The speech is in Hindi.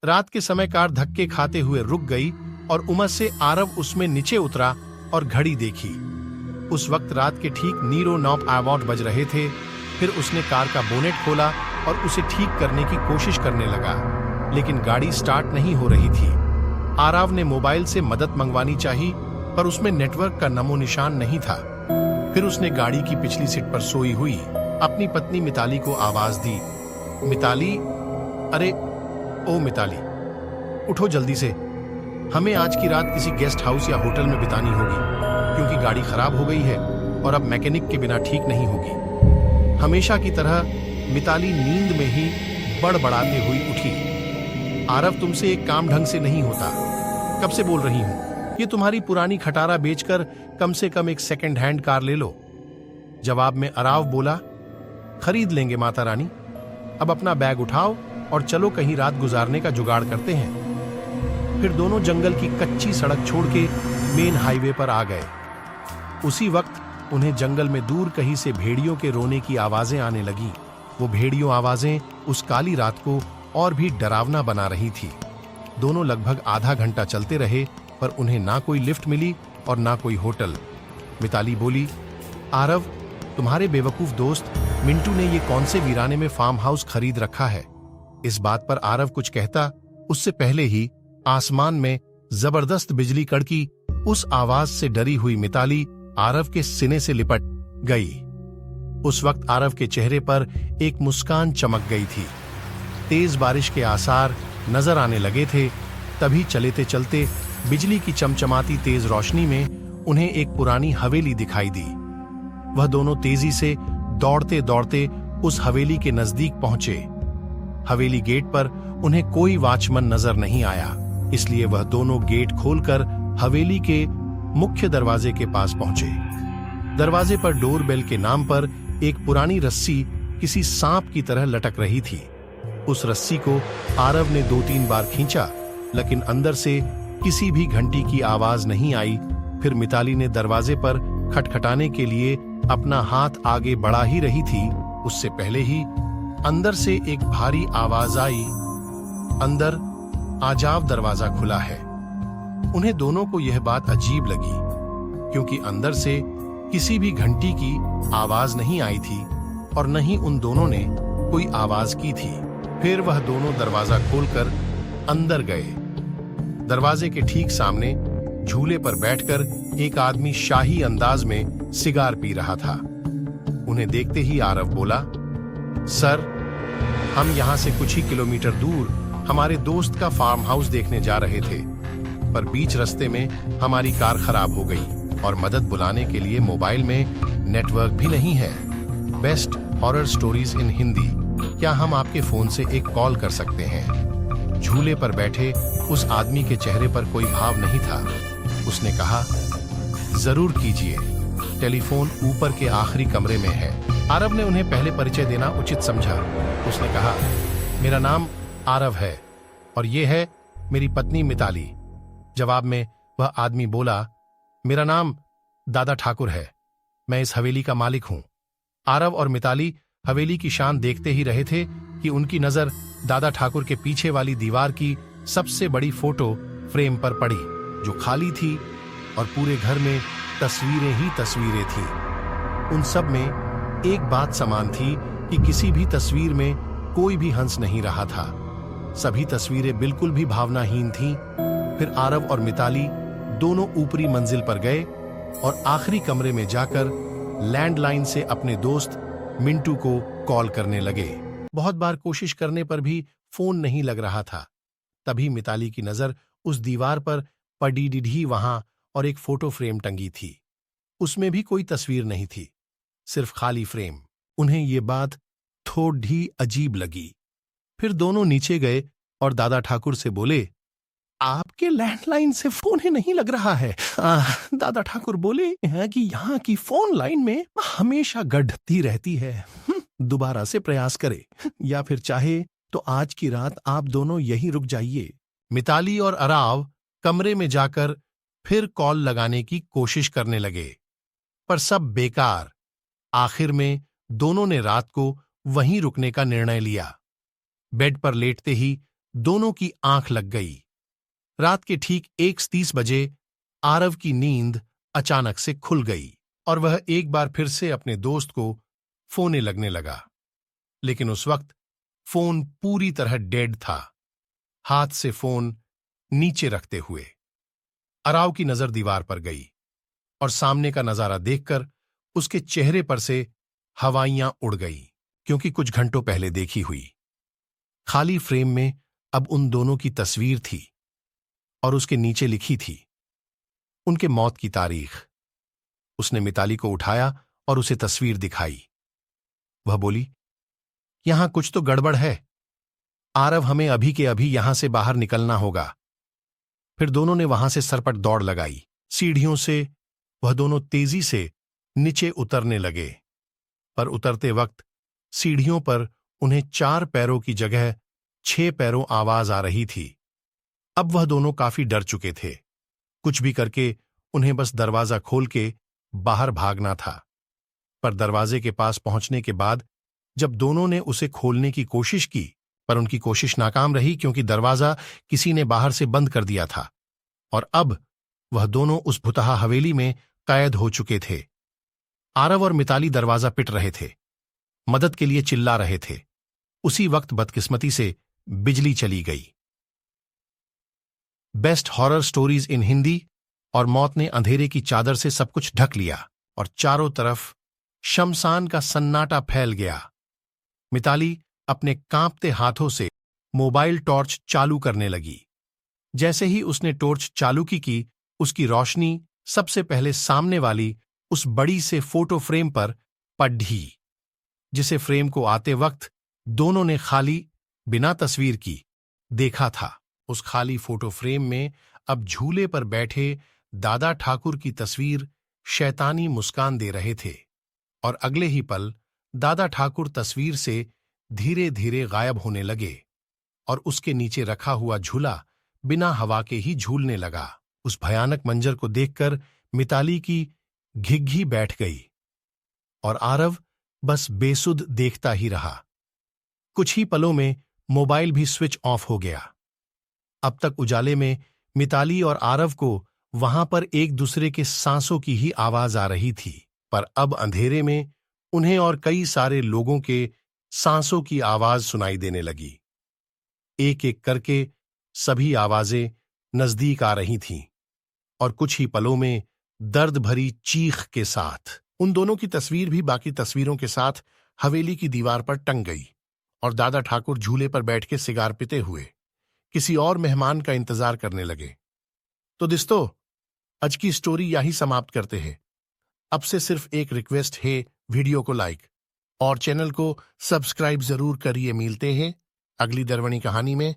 रात के समय कार धक्के खाते हुए रुक गई और उमस से आरव उसमें नीचे उतरा और घड़ी देखी। उस वक्त रात के ठीक 9:09 बज रहे थे। फिर उसने कार का बोनेट खोला और उसे ठीक करने की कोशिश करने लगा, लेकिन गाड़ी स्टार्ट नहीं हो रही थी। आरव ने मोबाइल से मदद मंगवानी चाही, पर उसमें नेटवर्क का नमो निशान नहीं था। फिर उसने गाड़ी की पिछली सीट पर सोई हुई अपनी पत्नी मिताली को आवाज दी, मिताली, अरे ओ मिताली, उठो जल्दी से। हमें आज की रात किसी गेस्ट हाउस या होटल में बितानी होगी, क्योंकि गाड़ी खराब हो गई है और अब मैकेनिक के बिना ठीक नहीं होगी। हमेशा की तरह मिताली नींद में ही बड़बड़ाते हुई उठी। आरव, तुमसे एक काम ढंग से नहीं होता। कब से बोल रही हूं, ये तुम्हारी पुरानी खटारा बेचकर कम से कम एक सेकंड हैंड कार ले लो। जवाब में आरव बोला, खरीद लेंगे माता रानी। अब अपना बैग उठाओ और चलो कहीं रात गुजारने का जुगाड़ करते हैं। फिर दोनों जंगल की कच्ची सड़क छोड़ के मेन हाईवे पर आ गए। उसी वक्त उन्हें जंगल में दूर कहीं से भेड़ियों के रोने की आवाजें आने लगी। वो भेड़ियों आवाजें उस काली रात को और भी डरावना बना रही थी। दोनों लगभग आधा घंटा चलते रहे, पर उन्हें ना कोई लिफ्ट मिली और ना कोई होटल। मिताली बोली, आरव, तुम्हारे बेवकूफ दोस्त मिंटू ने ये कौन से वीराने में फार्म हाउस खरीद रखा है। इस बात पर आरव कुछ कहता, उससे पहले ही आसमान में जबरदस्त बिजली कड़की। उस आवाज से डरी हुई मिताली आरव के सीने से लिपट गई। उस वक्त आरव के चेहरे पर एक मुस्कान चमक गई थी। तेज बारिश के आसार नजर आने लगे थे। तभी चलते चलते बिजली की चमचमाती तेज रोशनी में उन्हें एक पुरानी हवेली दिखाई दी। वह दोनों तेजी से दौड़ते दौड़ते उस हवेली के नजदीक पहुंचे। हवेली गेट पर उन्हें कोई वॉचमैन नजर नहीं आया, इसलिए वह दोनों गेट खोलकर हवेली के मुख्य दरवाजे के पास पहुंचे। दरवाजे पर डोरबेल के नाम पर एक पुरानी रस्सी किसी सांप की तरह लटक रही थी। उस रस्सी को आरव ने 2-3 बार खींचा, लेकिन अंदर से किसी भी घंटी की आवाज नहीं आई। फिर मिताली ने दरवाजे पर खटखटाने के लिए अपना हाथ आगे बढ़ा ही रही थी, उससे पहले ही अंदर से एक भारी आवाज आई, अंदर आ जाओ, दरवाजा खुला है। उन्हें दोनों को यह बात अजीब लगी, क्योंकि अंदर से किसी भी घंटी की आवाज नहीं आई थी और न ही उन दोनों ने कोई आवाज की थी। फिर वह दोनों दरवाजा खोलकर अंदर गए। दरवाजे के ठीक सामने झूले पर बैठकर एक आदमी शाही अंदाज में सिगार पी रहा था। उन्हें देखते ही आरव बोला, सर, हम यहाँ से कुछ ही किलोमीटर दूर हमारे दोस्त का फार्म हाउस देखने जा रहे थे, पर बीच रास्ते में हमारी कार खराब हो गई और मदद बुलाने के लिए मोबाइल में नेटवर्क भी नहीं है। Best horror stories in Hindi, क्या हम आपके फोन से एक कॉल कर सकते हैं? झूले पर बैठे उस आदमी के चेहरे पर कोई भाव नहीं था। उसने कहा, जरूर कीजिए, टेलीफोन ऊपर के आखिरी कमरे में है। आरव ने उन्हें पहले परिचय देना उचित समझा। उसने कहा, मेरा नाम आरव है और ये है मेरी पत्नी मिताली। जवाब में वह आदमी बोला, मेरा नाम दादा ठाकुर है, मैं इस हवेली का मालिक हूं। आरव और मिताली हवेली की शान देखते ही रहे थे कि उनकी नजर दादा ठाकुर के पीछे वाली दीवार की सबसे बड़ी फोटो फ्रेम पर पड़ी, जो खाली थी और पूरे घर में तस्वीरें ही तस्वीरें थीं। उन सब में एक बात समान थी कि किसी भी तस्वीर में कोई भी हंस नहीं रहा था। सभी तस्वीरें बिल्कुल भी भावनाहीन थीं। फिर आरव और मिताली दोनों ऊपरी मंजिल पर गए और आखिरी कमरे में जाकर लैंडलाइन से अपने दोस्त मिंटू को कॉल करने लगे। बहुत बार कोशिश करने पर भी फोन नहीं लग रहा था। तभी मिताली की नजर उस दीवार पर पड़ी वहां और एक फोटो फ्रेम टंगी थी। उसमें भी कोई तस्वीर नहीं थी, सिर्फ खाली फ्रेम। उन्हें ये बात थोड़ी अजीब लगी। फिर दोनों नीचे गए और दादा ठाकुर से बोले, आपके लैंडलाइन से फोन ही नहीं लग रहा है। दादा ठाकुर बोले हैं कि यहाँ की फोन लाइन में हमेशा गढ़ती रहती है। दोबारा से प्रयास करे, या फिर चाहे तो आज की रात आप दोनों यहीं रुक जाइए। मिताली और आरव कमरे में जाकर फिर कॉल लगाने की कोशिश करने लगे, पर सब बेकार। आखिर में दोनों ने रात को वहीं रुकने का निर्णय लिया। बेड पर लेटते ही दोनों की आंख लग गई। रात के ठीक 1:30 बजे आरव की नींद अचानक से खुल गई और वह एक बार फिर से अपने दोस्त को फोने लगने लगा। लेकिन उस वक्त फोन पूरी तरह डेड था। हाथ से फोन नीचे रखते हुए अराव की नजर दीवार पर गई और सामने का नजारा देखकर उसके चेहरे पर से हवाइयां उड़ गई, क्योंकि कुछ घंटों पहले देखी हुई खाली फ्रेम में अब उन दोनों की तस्वीर थी और उसके नीचे लिखी थी उनके मौत की तारीख। उसने मिताली को उठाया और उसे तस्वीर दिखाई। वह बोली, यहां कुछ तो गड़बड़ है आरव, हमें अभी के अभी यहां से बाहर निकलना होगा। फिर दोनों ने वहां से सरपट दौड़ लगाई। सीढ़ियों से वह दोनों तेजी से नीचे उतरने लगे, पर उतरते वक्त सीढ़ियों पर उन्हें 4 पैरों की जगह 6 पैरों आवाज आ रही थी। अब वह दोनों काफी डर चुके थे। कुछ भी करके उन्हें बस दरवाजा खोल के बाहर भागना था। पर दरवाजे के पास पहुंचने के बाद जब दोनों ने उसे खोलने की कोशिश की, पर उनकी कोशिश नाकाम रही, क्योंकि दरवाजा किसी ने बाहर से बंद कर दिया था और अब वह दोनों उस भुतहा हवेली में कैद हो चुके थे। आरव और मिताली दरवाजा पिट रहे थे, मदद के लिए चिल्ला रहे थे। उसी वक्त बदकिस्मती से बिजली चली गई। Best horror stories in Hindi और मौत ने अंधेरे की चादर से सब कुछ ढक लिया और चारों तरफ शमशान का सन्नाटा फैल गया। मिताली अपने कांपते हाथों से मोबाइल टॉर्च चालू करने लगी। जैसे ही उसने टॉर्च चालू की, उसकी रोशनी सबसे पहले सामने वाली उस बड़ी से फोटो फ्रेम पर पड़ी, जिसे फ्रेम को आते वक्त दोनों ने खाली बिना तस्वीर की देखा था। उस खाली फोटो फ्रेम में अब झूले पर बैठे दादा ठाकुर की तस्वीर शैतानी मुस्कान दे रहे थे और अगले ही पल दादा ठाकुर तस्वीर से धीरे धीरे गायब होने लगे और उसके नीचे रखा हुआ झूला बिना हवा के ही झूलने लगा। उस भयानक मंजर को देखकर मिताली की घिघी बैठ गई और आरव बस बेसुध देखता ही रहा। कुछ ही पलों में मोबाइल भी स्विच ऑफ हो गया। अब तक उजाले में मिताली और आरव को वहां पर एक दूसरे के सांसों की ही आवाज आ रही थी, पर अब अंधेरे में उन्हें और कई सारे लोगों के सांसों की आवाज सुनाई देने लगी। एक एक करके सभी आवाजें नजदीक आ रही थीं और कुछ ही पलों में दर्द भरी चीख के साथ उन दोनों की तस्वीर भी बाकी तस्वीरों के साथ हवेली की दीवार पर टंग गई और दादा ठाकुर झूले पर बैठ के सिगार पीते हुए किसी और मेहमान का इंतजार करने लगे। तो दोस्तों, आज की स्टोरी यहीं समाप्त करते हैं। अब से सिर्फ एक रिक्वेस्ट है, वीडियो को लाइक और चैनल को सब्सक्राइब जरूर करिए। मिलते हैं अगली दरवनी कहानी में।